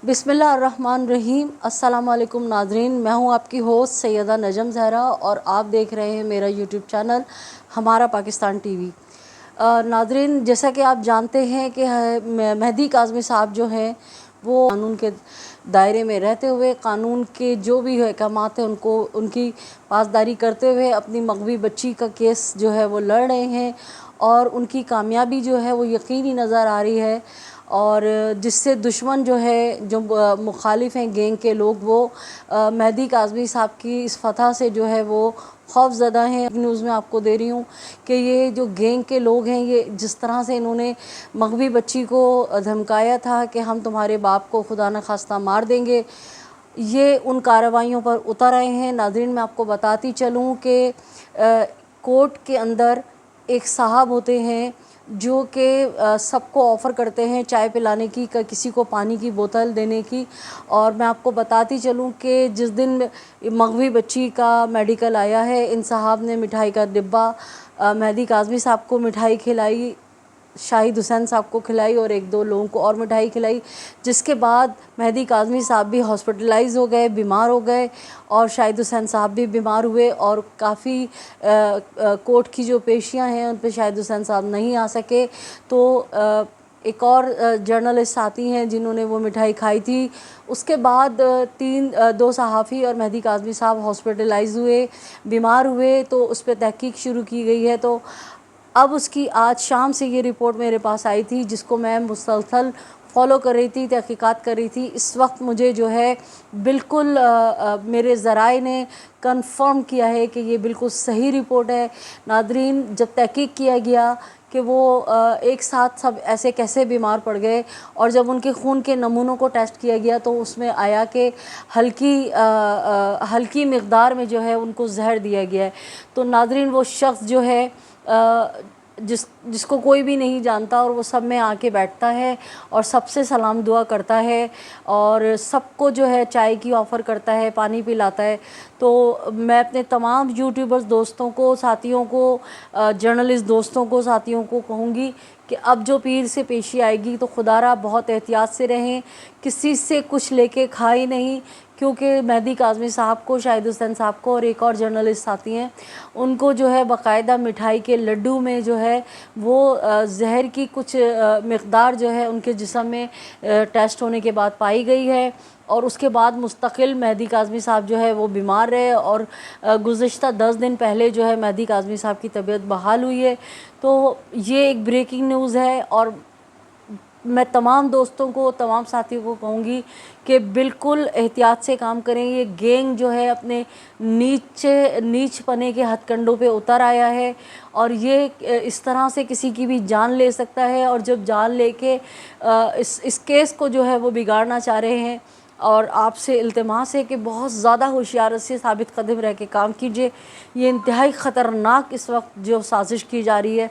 बिस्मिल्लाहिर्रहमानिर्रहीम। अस्सलाम वालेकुम नाज़रीन, मैं हूं आपकी होस्ट सैयदा नजम ज़हरा और आप देख रहे हैं मेरा यूट्यूब चैनल हमारा पाकिस्तान टीवी। नाज़रीन, जैसा कि आप जानते हैं कि मेहदी काज़मी साहब जो हैं वो कानून के दायरे में रहते हुए कानून के जो भी अहकामात हैं उनको उनकी पासदारी करते हुए अपनी मग़वी बच्ची का केस जो है वो लड़ रहे हैं और उनकी कामयाबी जो है वो यकीनी नज़र आ रही है। और जिससे दुश्मन जो है, जो मुखालिफ हैं गैंग के लोग, वो मेहदी काज़मी साहब की इस फतह से जो है वो खौफज़दा हैं। न्यूज़ में आपको दे रही हूँ कि ये जो गैंग के लोग हैं, ये जिस तरह से इन्होंने मग़वी बच्ची को धमकाया था कि हम तुम्हारे बाप को खुदा न खास्ता मार देंगे, ये उन कार्रवाइयों पर उतर आए हैं। नाज़रीन, मैं आपको बताती चलूँ कि कोर्ट के अंदर एक साहब होते हैं जो कि सबको ऑफ़र करते हैं चाय पिलाने की, किसी को पानी की बोतल देने की। और मैं आपको बताती चलूँ कि जिस दिन मग़वी बच्ची का मेडिकल आया है, इन साहब ने मिठाई का डिब्बा मेहदी काज़मी साहब को मिठाई खिलाई, शाहिद हुसैन साहब को खिलाई और एक दो लोगों को और मिठाई खिलाई, जिसके बाद मेहदी काज़मी साहब भी हॉस्पिटलाइज़ हो गए, बीमार हो गए और शाहिद हुसैन साहब भी बीमार हुए। और काफ़ी कोर्ट की जो पेशियां हैं उन पे शाहिद हुसैन साहब नहीं आ सके, तो एक और जर्नलिस्ट साथी हैं जिन्होंने वो मिठाई खाई थी। उसके बाद दो सहाफ़ी और मेहदी काज़मी साहब हॉस्पिटलाइज़ हुए, बीमार हुए, तो उस पर तहकीक शुरू की गई है। तो अब उसकी आज शाम से ये रिपोर्ट मेरे पास आई थी, जिसको मैं मुसलसल फ़ॉलो कर रही थी, तहकीकात कर रही थी। इस वक्त मुझे जो है बिल्कुल मेरे ज़राए ने कंफर्म किया है कि ये बिल्कुल सही रिपोर्ट है। नादरीन, जब तहकीक किया गया कि वो एक साथ सब ऐसे कैसे बीमार पड़ गए, और जब उनके खून के नमूनों को टेस्ट किया गया तो उसमें आया कि हल्की मिक़दार में जो है उनको जहर दिया गया है। तो नादरीन, वो शख्स जो है जिसको कोई भी नहीं जानता और वो सब में आके बैठता है और सबसे सलाम दुआ करता है और सबको जो है चाय की ऑफ़र करता है, पानी पिलाता है। तो मैं अपने तमाम यूट्यूबर्स दोस्तों को, साथियों को, जर्नलिस्ट दोस्तों को, साथियों को कहूँगी कि अब जो पीर से पेशी आएगी तो खुदारा बहुत एहतियात से रहें, किसी से कुछ लेके खाए नहीं, क्योंकि मेहदी काज़मी साहब को, शाहिद हुसैन साहब को और एक और जर्नलिस्ट साथी हैं, उनको जो है बाकायदा मिठाई के लड्डू में जो है वो जहर की कुछ मिक़दार जो है उनके जिस्म में टेस्ट होने के बाद पाई गई है। और उसके बाद मुस्तकिल मेहदी काज़मी साहब जो है वो बीमार रहे और गुज़िश्ता 10 दिन पहले जो है मेहदी काज़मी साहब की तबीयत बहाल हुई है। तो ये एक ब्रेकिंग न्यूज़ है और मैं तमाम दोस्तों को, तमाम साथियों को कहूँगी कि बिल्कुल एहतियात से काम करें। ये गैंग जो है अपने नीच पने के हथकंडों पे उतर आया है और ये इस तरह से किसी की भी जान ले सकता है, और जब जान लेके इस केस को जो है वो बिगाड़ना चाह रहे हैं। और आपसे इल्तिमास है कि बहुत ज़्यादा होशियारी से साबित कदम रह के काम कीजिए। ये इंतहाई ख़तरनाक इस वक्त जो साजिश की जा रही है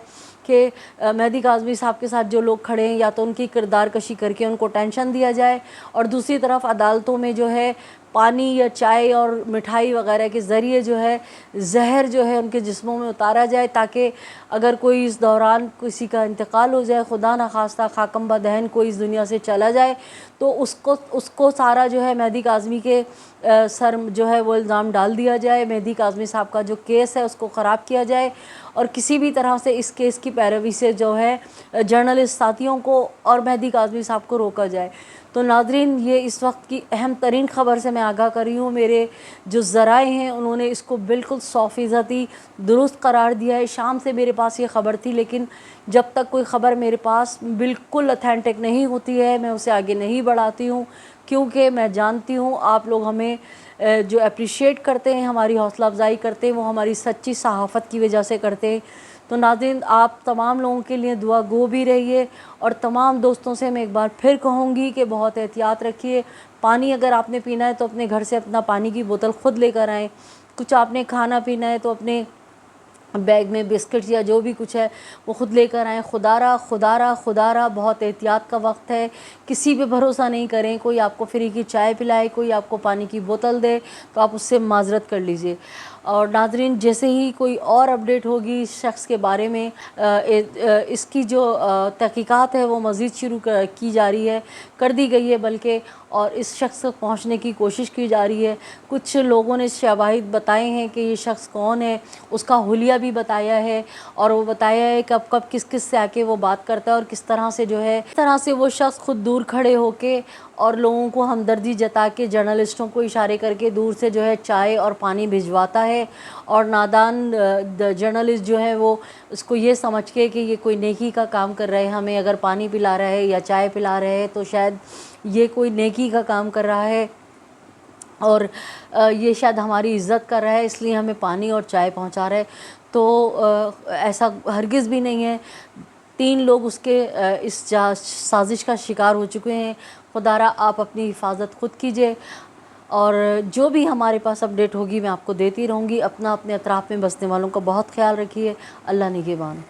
कि मेहदी काज़मी साहब के साथ जो लोग खड़े हैं, या तो उनकी किरदार कशी करके उनको टेंशन दिया जाए, और दूसरी तरफ अदालतों में जो है पानी या चाय और मिठाई वगैरह के ज़रिए जो है जहर जो है उनके जिस्मों में उतारा जाए, ताकि अगर कोई इस दौरान किसी का इंतकाल हो जाए, खुदा न खास्ता खाकम्बा दहन कोई इस दुनिया से चला जाए, तो उसको सारा जो है मेहदी काज़मी के सर जो है वो इल्ज़ाम डाल दिया जाए, मेहदी काज़मी साहब का जो केस है उसको ख़राब किया जाए, और किसी भी तरह से इस केस की पैरवी से जो है जर्नलिस्ट साथियों को और मेहदी काज़मी साहब को रोका जाए। तो नाज़रीन, ये इस वक्त की अहम तरीन ख़बर से मैं आगाह कर रही हूँ। मेरे जो ज़राए हैं उन्होंने इसको बिल्कुल 100% दुरुस्त करार दिया है। शाम से मेरे पास ये ख़बर थी, लेकिन जब तक कोई ख़बर मेरे पास बिल्कुल ऑथेंटिक नहीं होती है मैं उसे आगे नहीं बढ़ाती हूँ, क्योंकि मैं जानती हूँ आप लोग हमें जो अप्रिशिएट करते हैं, हमारी हौसला अफजाई करते हैं, वो हमारी सच्ची सहाफ़त की वजह से करते हैं। तो नाज़रीन, आप तमाम लोगों के लिए दुआ गो भी रहिए, और तमाम दोस्तों से मैं एक बार फिर कहूँगी कि बहुत एहतियात रखिए। पानी अगर आपने पीना है तो अपने घर से अपना पानी की बोतल ख़ुद लेकर आएँ। कुछ आपने खाना पीना है तो अपने बैग में बिस्किट्स या जो भी कुछ है वो ख़ुद लेकर आएँ। खुदारा बहुत एहतियात का वक्त है, किसी पे भरोसा नहीं करें। कोई आपको फ्री की चाय पिलाए, कोई आपको पानी की बोतल दे, तो आप उससे माज़रत कर लीजिए। اور ناظرین جیسے ہی کوئی اور اپڈیٹ ہوگی اس شخص کے بارے میں، اس کی جو تحقیقات ہے وہ مزید شروع کی جا رہی ہے، کر دی گئی ہے بلکہ، اور اس شخص تک پہنچنے کی کوشش کی جا رہی ہے۔ کچھ لوگوں نے شواہد بتائے ہیں کہ یہ شخص کون ہے، اس کا حلیہ بھی بتایا ہے، اور وہ بتایا ہے کب کب کس کس سے آ کے وہ بات کرتا ہے، اور کس طرح سے جو ہے، کس طرح سے وہ شخص خود دور کھڑے ہو کے اور لوگوں کو ہمدردی جتا کے، جرنلسٹوں کو اشارے کر کے دور سے جو ہے چائے اور پانی بھجواتا ہے، اور نادان جرنلسٹ جو ہے وہ اس کو یہ سمجھ کے کہ یہ کوئی نیکی کا کام کر رہے ہیں، ہمیں اگر پانی پلا رہا ہے یا چائے پلا رہے ہیں تو شاید یہ کوئی نیکی کا کام کر رہا ہے، اور یہ شاید ہماری عزت کر رہا ہے، اس لیے ہمیں پانی اور چائے پہنچا رہا ہے۔ تو ایسا ہرگز بھی نہیں ہے۔ 3 لوگ اس کے اس سازش کا شکار ہو چکے ہیں۔ خدا را آپ اپنی حفاظت خود کیجیے، اور جو بھی ہمارے پاس اپڈیٹ ہوگی میں آپ کو دیتی رہوں گی۔ اپنے اطراف میں بسنے والوں کا بہت خیال رکھیے۔ اللہ نگہبان۔